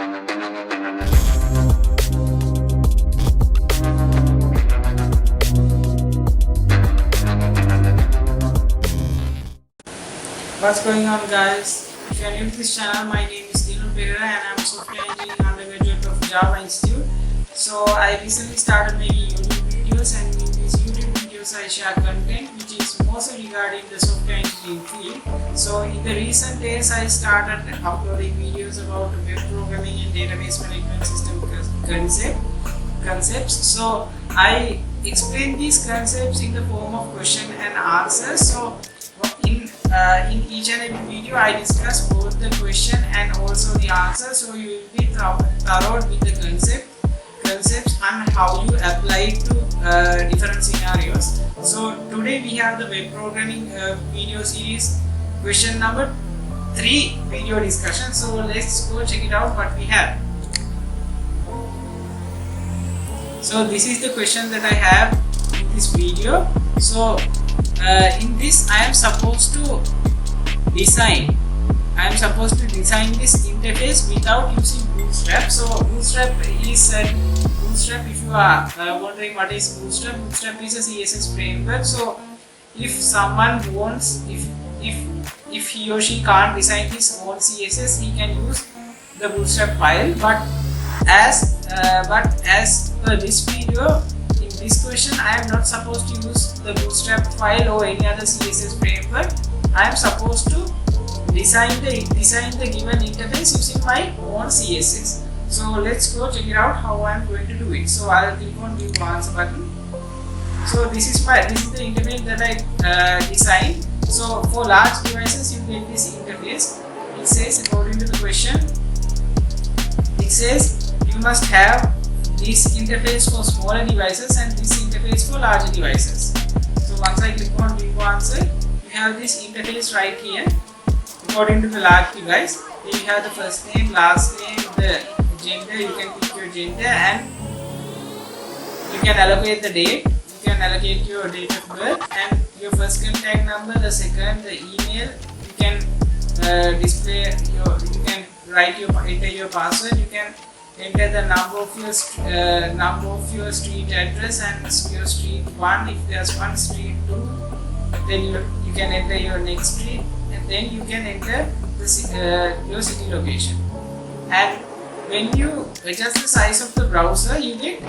What's going on, guys? If you are new to this channel, my name is Dino Pereira and I am a software engineering undergraduate of Java Institute. So I recently started making YouTube videos, and in these YouTube videos I share content which is mostly regarding the software engineering field. So in the recent days I started uploading videos about web programming and database management system concepts. So I explain these concepts in the form of question and answers. So in each and every video I discuss both the question and also the answer, so you will be thorough with the concepts and how you apply it to different scenarios. So today we have the web programming video series question number 3 video discussion. So let's go check it out what we have. So this is the question that I have in this video. So in this I am supposed to design this interface without using Bootstrap. So Bootstrap, if you are wondering what is Bootstrap is a CSS framework. So if someone wants, if he or she can't design his own CSS, he can use the Bootstrap file. But as per this video, this question I am not supposed to use the Bootstrap file or any other CSS framework. I am supposed to design the given interface using my own CSS. So let's go check it out how I am going to do it. So I will click on view answer button. So this is the interface that I designed. So for large devices you get this interface. It says, according to the question, it says you must have this interface for smaller devices and this interface for larger devices. So once I click on view answer, you have this interface right here. According to the large device, you have the first name, last name, the gender. You can pick your gender and you can allocate the date. You can allocate your date of birth and your first contact number, the second, the email. You can enter your password. You can enter the number of your street address and your street 1. If there's one street 2, then you can enter your next street, and then you can enter your city location. And when you adjust the size of the browser, you get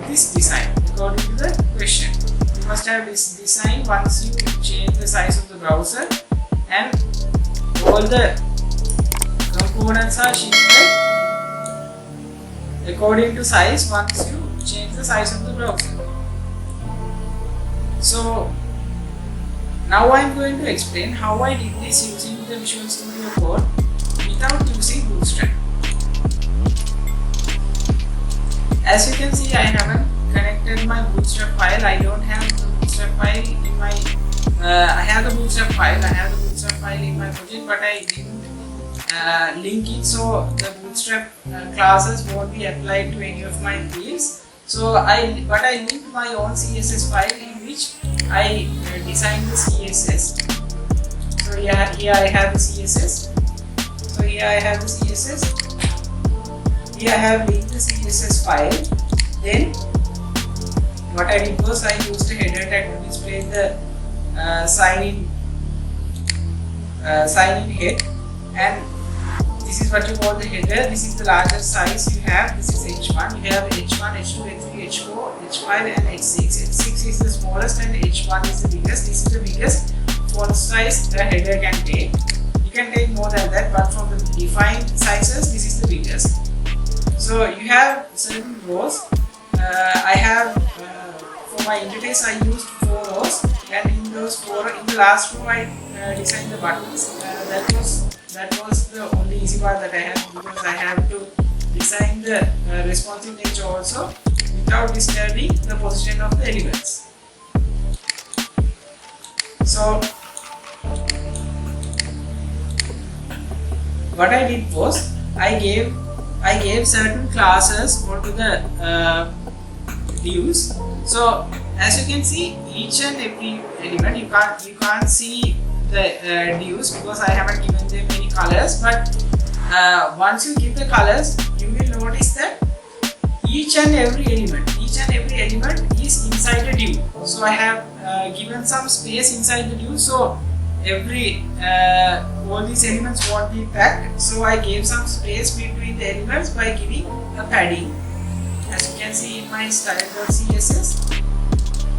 this design according to the question. You must have this design once you change the size of the browser, and all the components are shifted according to size once you change the size of the browser. So now I am going to explain how I did this using the Visual Studio Code without using Bootstrap. As you can see, I haven't connected my Bootstrap file. I don't have the Bootstrap file in my I have the Bootstrap file in my project, but I didn't link it, so the Bootstrap classes won't be applied to any of my fields. So I linked my own CSS file in which I designed the CSS. So here I have the CSS. Here I have linked the CSS file. Then what I did was I used a header tag to display the sign in head, and this is what you call the header. This is the largest size you have. This is H1. You have H1, H2, H3, H4, H5 and H6. H6 is the smallest and H1 is the biggest. This is the biggest font size the header can take. You can take more than that, but from the defined sizes, this is the biggest. So you have certain rows. I have for my interface I used 4 rows, and in the last row I designed the buttons. That was the only easy part that I had, because I have to design the responsive nature also without disturbing the position of the elements. So what I did was I gave certain classes onto the views. So as you can see, each and every element you can't see the views because I haven't given them any colors, but once you give the colors, you will what is that? Each and every element is inside a div. So I have given some space inside the div, so every all these elements won't be packed. So I gave some space between the elements by giving a padding. As you can see in my style.css,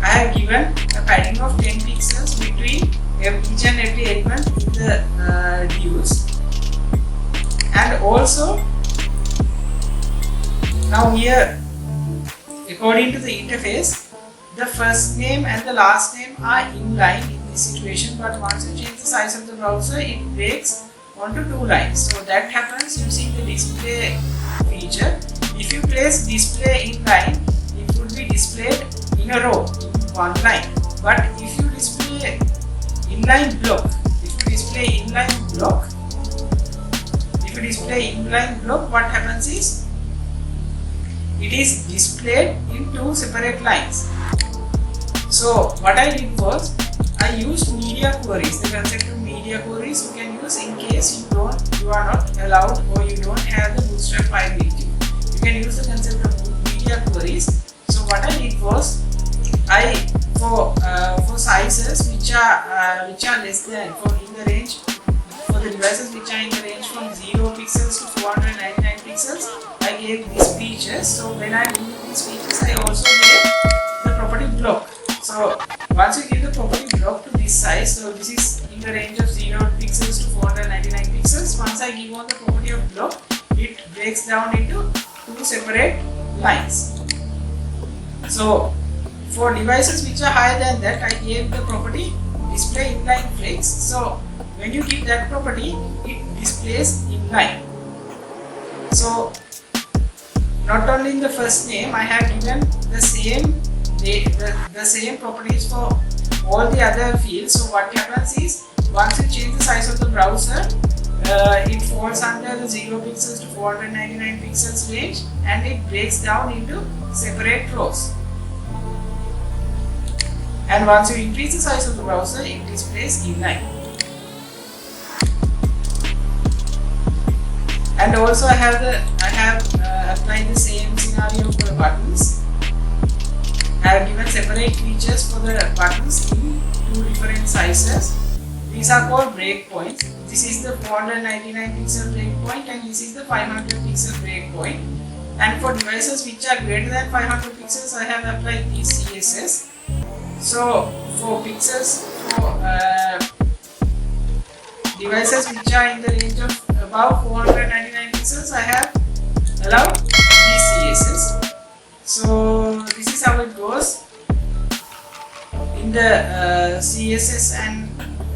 I have given a padding of 10 pixels between each and every element in the divs. And also, now here, according to the interface, the first name and the last name are inline in this situation, but once you change the size of the browser, it breaks onto 2 lines. So that happens using the display feature. If you place display inline, it would be displayed in a row, in one line. But if you display inline block, what happens is, it is displayed in 2 separate lines. So what I did was, I used media queries. The concept of media queries you can use in case you are not allowed or you don't have the Bootstrap 5 with you. You can use the concept of media queries. So what I did was, for sizes which are less than, for the devices which are in the range from 0 pixels to 499 pixels, I gave these features. So when I do these features, I also gave the property block. So once you give the property block to this size, so this is in the range of 0 pixels to 499 pixels. Once I give on the property of block, it breaks down into 2 separate lines. So for devices which are higher than that, I gave the property display inline flex. So when you give that property, it displays inline. So not only in the first name, I have given the same properties for all the other fields. So what happens is, once you change the size of the browser, it falls under the 0 pixels to 499 pixels range, and it breaks down into separate rows. And once you increase the size of the browser, it displays inline. And also I have applied the same scenario for the buttons. I have given separate features for the buttons in 2 different sizes. These are called breakpoints. This is the 499 pixel breakpoint, and this is the 500 pixel breakpoint. And for devices which are greater than 500 pixels, I have applied these CSS. So for pixels, for devices which are in the range of above 499 pixels, I have allowed these CSS. So this is how it goes in the CSS and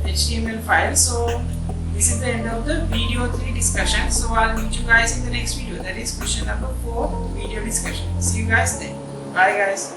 HTML file. So this is the end of the video 3 discussion. So I'll meet you guys in the next video. That is question number 4, video discussion. See you guys then. Bye guys.